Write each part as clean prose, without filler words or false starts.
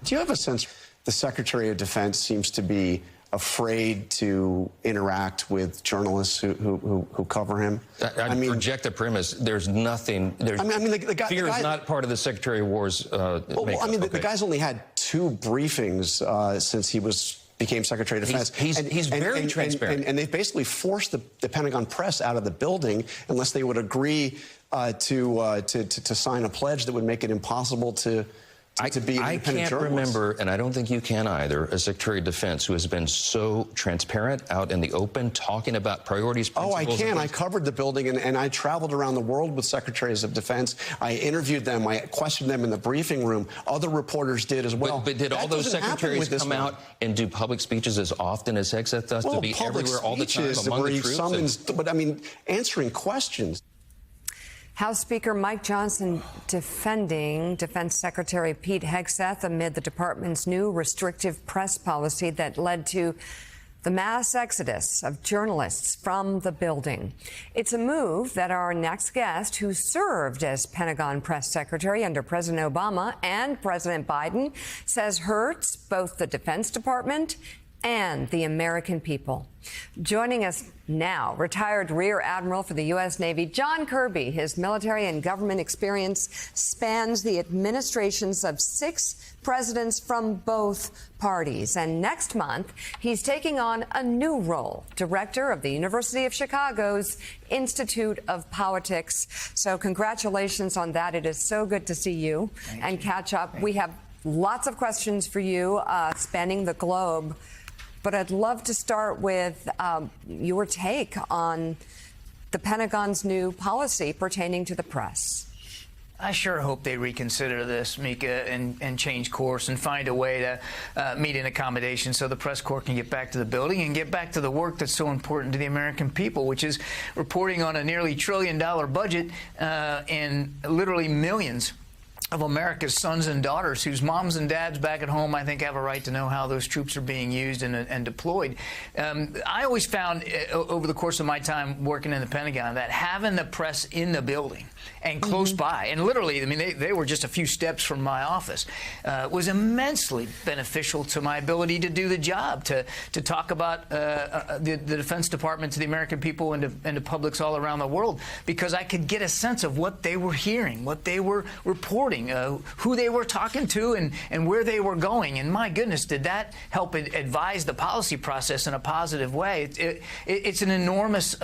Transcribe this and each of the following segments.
Do you have a sense the Secretary of Defense seems to be afraid to interact with journalists who cover him? I mean, reject the premise. There's nothing. Fear is not part of the Secretary of War's makeup. I mean, the guy's only had 2 briefings since he became Secretary of Defense. He's very transparent. And they've basically forced the Pentagon press out of the building unless they would agree to sign a pledge that would make it impossible to be an independent journalist. I can't remember, and I don't think you can either, a Secretary of Defense who has been so transparent out in the open, talking about priorities, principles. Oh, I can. I covered the building, and I traveled around the world with Secretaries of Defense. I interviewed them. I questioned them in the briefing room. Other reporters did as well. But did all those secretaries come out and do public speeches as often as Hegseth does, to be everywhere all the time among the troops? But, I mean, answering questions. House Speaker Mike Johnson defending Defense Secretary Pete Hegseth amid the department's new restrictive press policy that led to the mass exodus of journalists from the building. It's a move that our next guest, who served as Pentagon press secretary under President Obama and President Biden, says hurts both the Defense Department and the American people. Joining us now, retired Rear Admiral for the U.S. Navy, John Kirby. His military and government experience spans the administrations of 6 presidents from both parties. And next month, he's taking on a new role, director of the University of Chicago's Institute of Politics. So congratulations on that. It is so good to see you and catch up. We have lots of questions for you spanning the globe. But I'd love to start with your take on the Pentagon's new policy pertaining to the press. I sure hope they reconsider this, Mika, and change course and find a way to meet an accommodation so the press corps can get back to the building and get back to the work that's so important to the American people, which is reporting on a nearly $1 trillion budget and literally millions of America's sons and daughters whose moms and dads back at home, I think, have a right to know how those troops are being used and deployed. I always found over the course of my time working in the Pentagon that having the press in the building and close by, and literally, I mean, they were just a few steps from my office, was immensely beneficial to my ability to do the job, to talk about the Defense Department to the American people and to publics all around the world, because I could get a sense of what they were hearing, what they were reporting, who they were talking to, and where they were going. And my goodness, did that help advise the policy process in a positive way. It's an enormous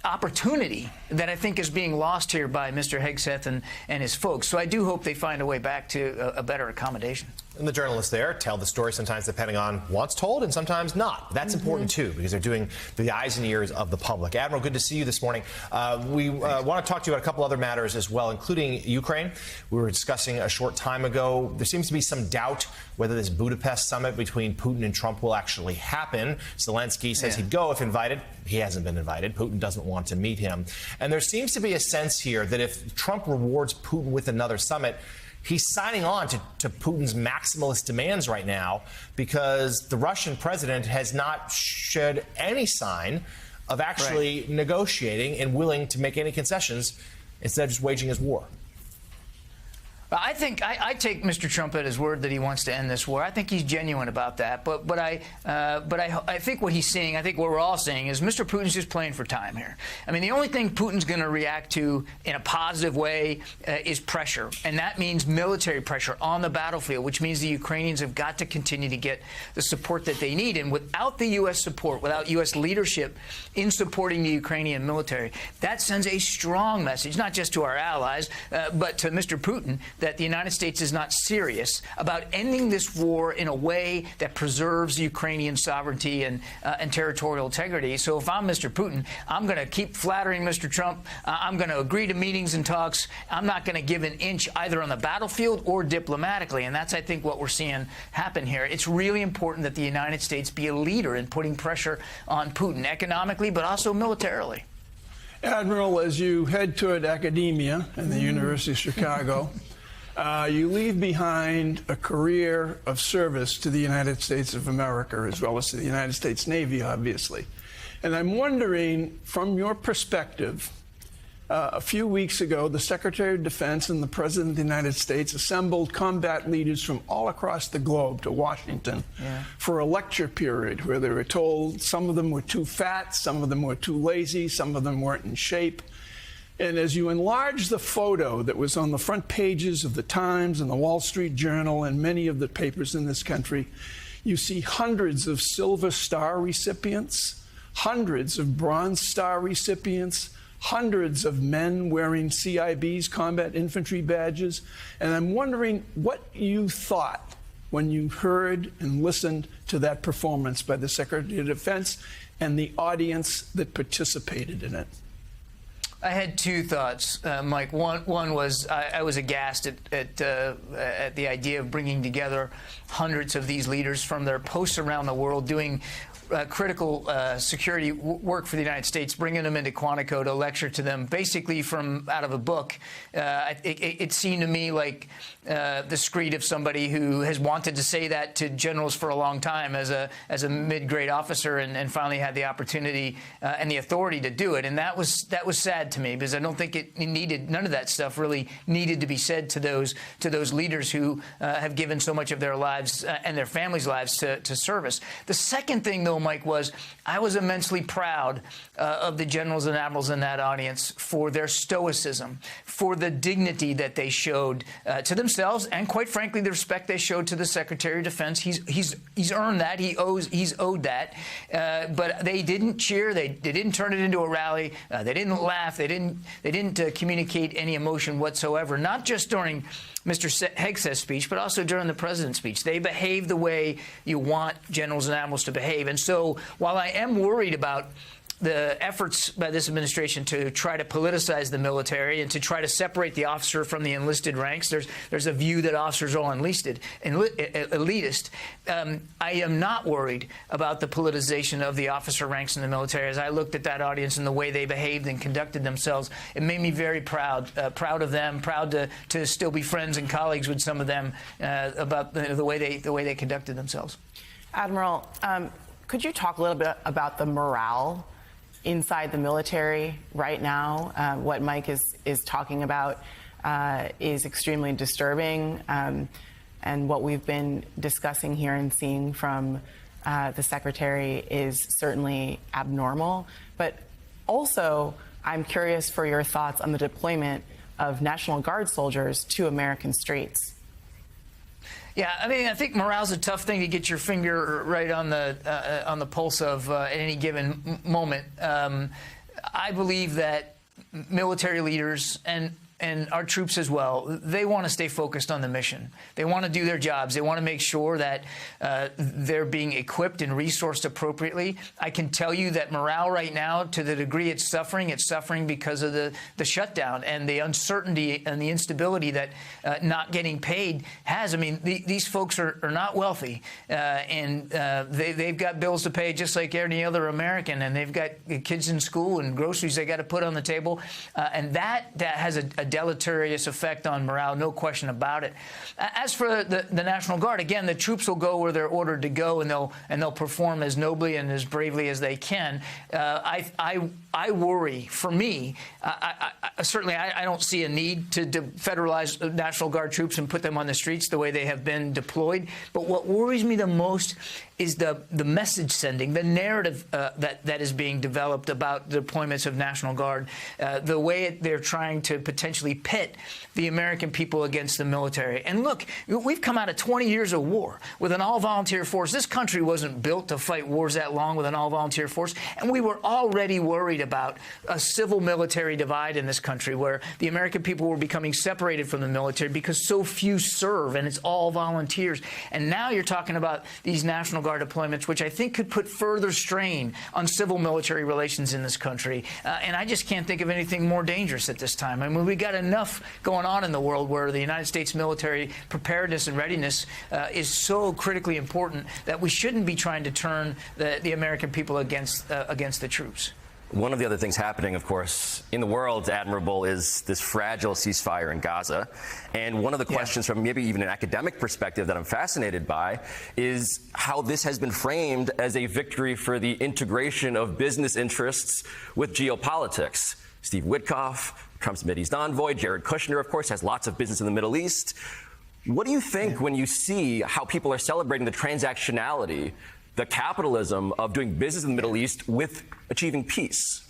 opportunity that I think is being lost here by Mr. Hegseth and his folks. So I do hope they find a way back to a better accommodation. And the journalists there tell the story sometimes the Pentagon wants told and sometimes not. That's important, too, because they're doing the eyes and ears of the public. Admiral, good to see you this morning. We want to talk to you about a couple other matters as well, including Ukraine. We were discussing a short time ago. There seems to be some doubt whether this Budapest summit between Putin and Trump will actually happen. Zelensky says he'd go if invited. He hasn't been invited. Putin doesn't want to meet him. And there seems to be a sense here that if Trump rewards Putin with another summit, he's signing on to Putin's maximalist demands right now, because the Russian president has not shed any sign of actually negotiating and willing to make any concessions instead of just waging his war. I think I take Mr. Trump at his word that he wants to end this war. I think he's genuine about that. But I think what he's seeing, I think what we're all seeing, is Mr. Putin's just playing for time here. I mean, the only thing Putin's going to react to in a positive way is pressure, and that means military pressure on the battlefield, which means the Ukrainians have got to continue to get the support that they need. And without the U.S. support, without U.S. leadership in supporting the Ukrainian military, that sends a strong message, not just to our allies, but to Mr. Putin, that the United States is not serious about ending this war in a way that preserves Ukrainian sovereignty and territorial integrity. So if I'm Mr. Putin, I'm going to keep flattering Mr. Trump. I'm going to agree to meetings and talks. I'm not going to give an inch either on the battlefield or diplomatically. And that's, I think, what we're seeing happen here. It's really important that the United States be a leader in putting pressure on Putin economically, but also militarily. Admiral, as you head toward academia and the University of Chicago, you leave behind a career of service to the United States of America, as well as to the United States Navy, obviously. And I'm wondering, from your perspective, A few weeks ago, the Secretary of Defense and the President of the United States assembled combat leaders from all across the globe to Washington for a lecture period where they were told some of them were too fat, some of them were too lazy, some of them weren't in shape. And as you enlarge the photo that was on the front pages of the Times and the Wall Street Journal and many of the papers in this country, you see hundreds of Silver Star recipients, hundreds of Bronze Star recipients, hundreds of men wearing CIB's combat infantry badges. And I'm wondering what you thought when you heard and listened to that performance by the Secretary of Defense and the audience that participated in it. I had two thoughts, Mike. One was I was aghast at the idea of bringing together hundreds of these leaders from their posts around the world doing critical security work for the United States, bringing them into Quantico to lecture to them, basically from out of a book. It seemed to me like the screed of somebody who has wanted to say that to generals for a long time as a mid-grade officer, and finally had the opportunity and the authority to do it. And that was sad to me, because I don't think it needed, none of that stuff really needed to be said to those leaders who have given so much of their lives and their families' lives to service. The second thing, though, Mike, was I was immensely proud of the generals and admirals in that audience for their stoicism, for the dignity that they showed to themselves, and quite frankly, the respect they showed to the Secretary of Defense. He's earned that. He's owed that. But they didn't cheer. They didn't turn it into a rally. They didn't laugh. They didn't communicate any emotion whatsoever. Not just during Mr. Hegseth's speech, but also during the president's speech. They behaved the way you want generals and admirals to behave. And so while I am worried about the efforts by this administration to try to politicize the military and to try to separate the officer from the enlisted ranks, there's a view that officers are all elitist. I am not worried about the politicization of the officer ranks in the military. As I looked at that audience and the way they behaved and conducted themselves, it made me very proud of them, proud to still be friends and colleagues with some of them about the way they conducted themselves. Admiral, could you talk a little bit about the morale inside the military right now? What Mike is talking about is extremely disturbing, and what we've been discussing here and seeing from the Secretary is certainly abnormal. But also, I'm curious for your thoughts on the deployment of National Guard soldiers to American streets. Yeah, I mean, I think morale's a tough thing to get your finger right on the pulse of at any given moment. I believe that military leaders and our troops as well, they want to stay focused on the mission. They want to do their jobs. They want to make sure that they're being equipped and resourced appropriately. I can tell you that morale right now, to the degree it's suffering because of the shutdown and the uncertainty and the instability that not getting paid has. I mean, these folks are not wealthy, and they've got bills to pay just like any other American, and they've got kids in school and groceries they got to put on the table, and that has a deleterious effect on morale, no question about it. As for the National Guard, again, the troops will go where they're ordered to go, and they'll perform as nobly and as bravely as they can. I worry. For me, certainly I don't see a need to federalize National Guard troops and put them on the streets the way they have been deployed. But what worries me the most is the message sending, the narrative that is being developed about the deployments of National Guard, the way they're trying to potentially pit the American people against the military. And look, we've come out of 20 years of war with an all-volunteer force. This country wasn't built to fight wars that long with an all-volunteer force, and we were already worried about a civil-military divide in this country where the American people were becoming separated from the military because so few serve, and it's all volunteers. And now you're talking about these National Guard deployments, which I think could put further strain on civil-military relations in this country. And I just can't think of anything more dangerous at this time. I mean, we got enough going on in the world where the United States military preparedness and readiness is so critically important that we shouldn't be trying to turn the American people against the troops. One of the other things happening, of course, in the world, Admirable, is this fragile ceasefire in Gaza. And one of the questions from maybe even an academic perspective that I'm fascinated by is how this has been framed as a victory for the integration of business interests with geopolitics. Steve Witkoff, Trump's Mideast envoy. Jared Kushner, of course, has lots of business in the Middle East. What do you think when you see how people are celebrating the transactionality, the capitalism of doing business in the Middle East with achieving peace?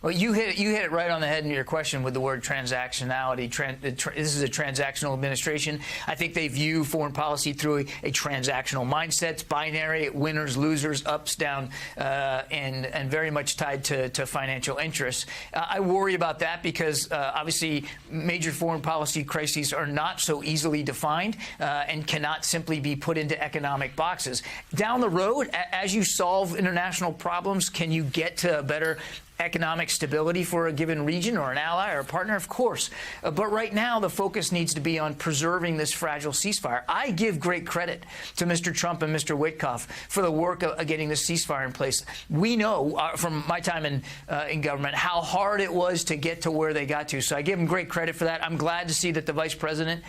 Well, you hit it right on the head in your question with the word transactionality. This is a transactional administration. I think they view foreign policy through a transactional mindset. It's binary, winners, losers, ups, down, and very much tied to financial interests. I worry about that because obviously major foreign policy crises are not so easily defined and cannot simply be put into economic boxes. Down the road, as you solve international problems, can you get to a better economic stability for a given region or an ally or a partner? Of course. But right now, the focus needs to be on preserving this fragile ceasefire. I give great credit to Mr. Trump and Mr. Witkoff for the work of getting this ceasefire in place. We know from my time in government how hard it was to get to where they got to. So I give them great credit for that. I'm glad to see that the vice president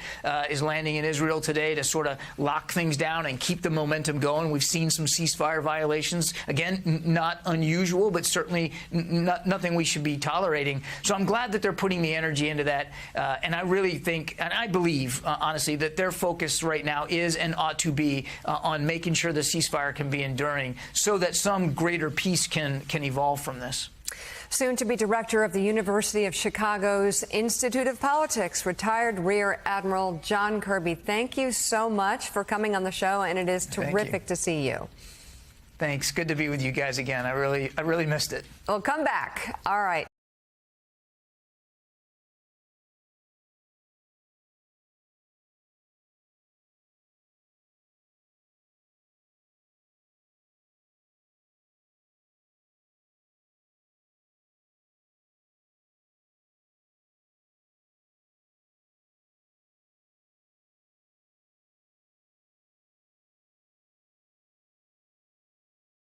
is landing in Israel today to sort of lock things down and keep the momentum going. We've seen some ceasefire violations. Again, not unusual, but certainly nothing we should be tolerating. So I'm glad that they're putting the energy into that. And I really think, and I believe, honestly, that their focus right now is and ought to be on making sure the ceasefire can be enduring so that some greater peace can evolve from this. Soon to be director of the University of Chicago's Institute of Politics, retired Rear Admiral John Kirby. Thank you so much for coming on the show, and it is terrific to see you. Thanks. Good to be with you guys again. I really missed it. Well, come back. All right.